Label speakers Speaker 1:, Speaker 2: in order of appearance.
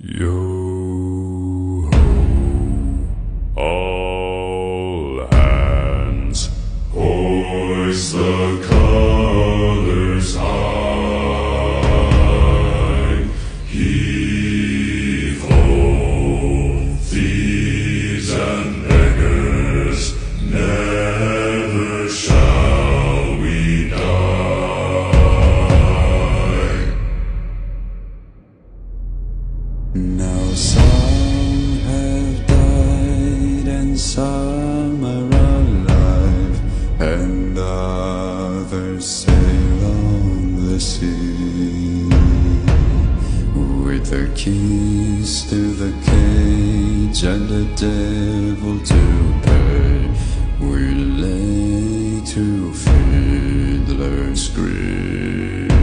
Speaker 1: Yo ho, all hands, hoist the colors high. Heave ho, thieves and beggars, never shall we die.
Speaker 2: Now some have died and some are alive, and others sail on the sea with the keys to the cage and the devil to pay. We lay to fiddler's grave.